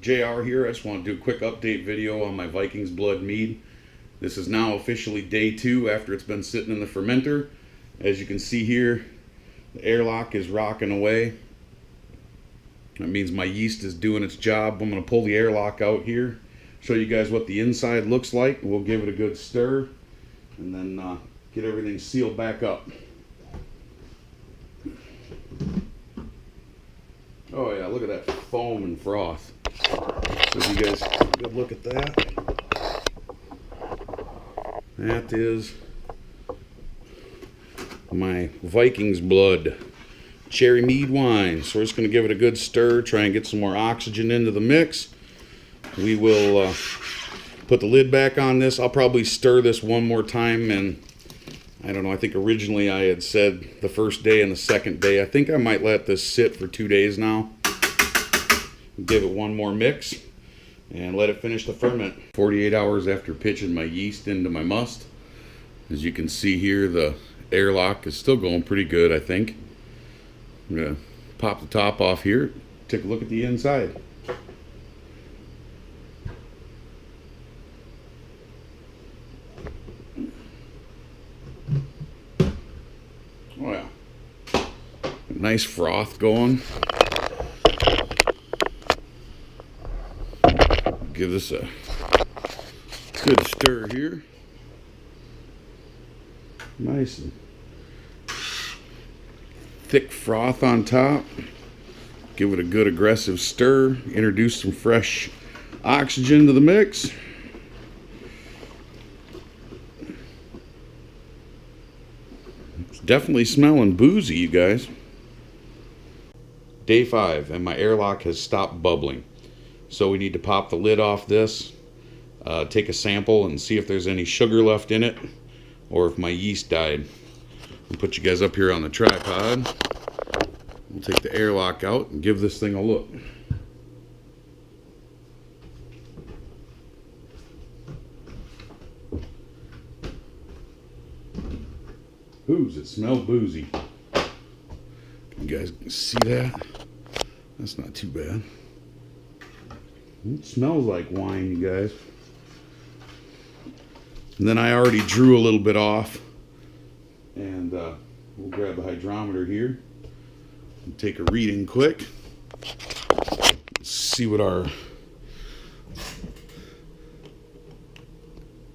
JR here. I just want to do a quick update video on my Vikings blood mead. This is now officially day 2 after it's been sitting in the fermenter. As you can see here, the airlock is rocking away. That means my yeast is doing its job. I'm going to pull the airlock out here, show you guys what the inside looks like. We'll give it a good stir and then get everything sealed back up. Oh yeah, look at that foam and froth. So if you guys take a good look at that. That is my Vikings blood cherry mead wine. So we're just going to give it a good stir, try and get some more oxygen into the mix. We will put the lid back on this. I'll probably stir this one more time, and I don't know, I think originally I had said the first day and the second day. I think I might let this sit for 2 days now. Give it one more mix and let it finish the ferment. 48 hours after pitching my yeast into my must. As you can see here, the airlock is still going pretty good, I think. I'm going to pop the top off here, take a look at the inside. Oh yeah, nice froth going. Give this a good stir here. Nice and thick froth on top. Give it a good aggressive stir. Introduce some fresh oxygen to the mix. Definitely smelling boozy, you guys. Day 5, and my airlock has stopped bubbling. So we need to pop the lid off this, take a sample and see if there's any sugar left in it, or if my yeast died. I'll put you guys up here on the tripod. We'll take the airlock out and give this thing a look. Ooh, does it smell boozy? You guys see that? That's not too bad. It smells like wine, you guys. And then I already drew a little bit off. And we'll grab the hydrometer here and take a reading quick. Let's see what our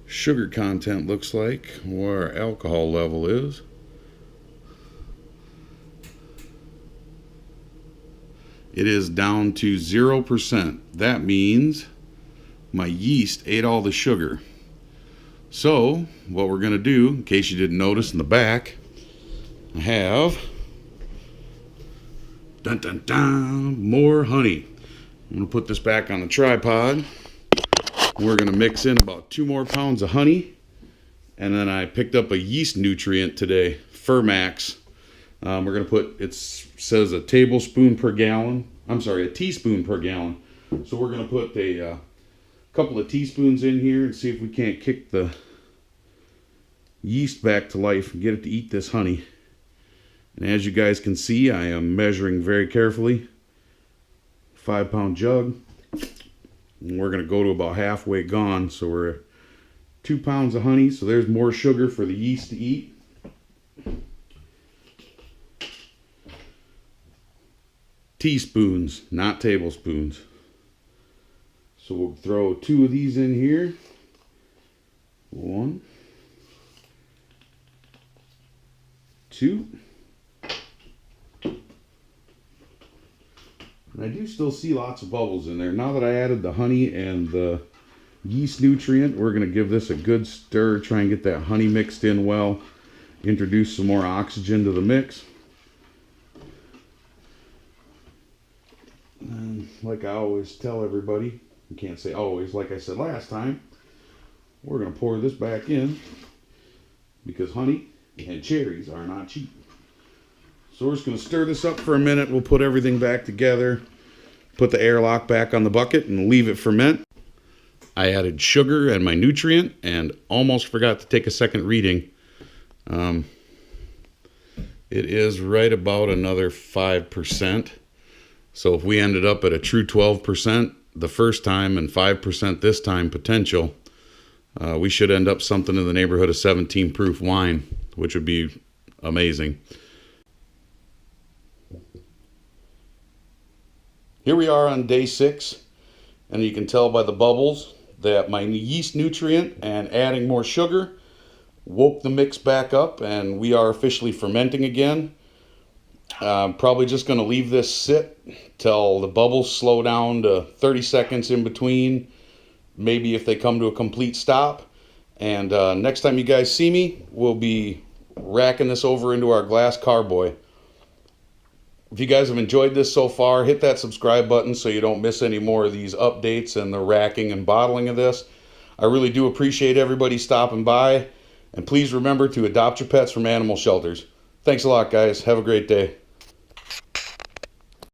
sugar content looks like, where our alcohol level is. It is down to 0%. That means my yeast ate all the sugar. So what we're going to do, in case you didn't notice in the back, I have dun, dun, dun, more honey. I'm going to put this back on the tripod. We're going to mix in about 2 more pounds of honey. And then I picked up a yeast nutrient today, Fermax. We're going to put, it says a tablespoon per gallon. I'm sorry, a teaspoon per gallon. So we're going to put a couple of teaspoons in here and see if we can't kick the yeast back to life and get it to eat this honey. And as you guys can see, I am measuring very carefully. 5-pound jug. And we're going to go to about halfway gone. So we're 2 pounds of honey. So there's more sugar for the yeast to eat. Teaspoons, not tablespoons. So we'll throw 2 of these in here. 1, 2. And I do still see lots of bubbles in there. Now that I added the honey and the yeast nutrient, we're going to give this a good stir, try and get that honey mixed in well, introduce some more oxygen to the mix. And like I always tell everybody, you can't say always, like I said last time, we're going to pour this back in because honey and cherries are not cheap. So we're just going to stir this up for a minute. We'll put everything back together, put the airlock back on the bucket and leave it ferment. I added sugar and my nutrient and almost forgot to take a second reading. It is right about another 5%. So if we ended up at a true 12%, the first time and 5% this time potential, we should end up something in the neighborhood of 17 proof wine, which would be amazing. Here we are on day 6, and you can tell by the bubbles that my yeast nutrient and adding more sugar woke the mix back up, and we are officially fermenting again. I'm probably just going to leave this sit till the bubbles slow down to 30 seconds in between, maybe if they come to a complete stop. And next time you guys see me, we'll be racking this over into our glass carboy. If you guys have enjoyed this so far, hit that subscribe button so you don't miss any more of these updates and the racking and bottling of this. I really do appreciate everybody stopping by. And please remember to adopt your pets from animal shelters. Thanks a lot, guys. Have a great day.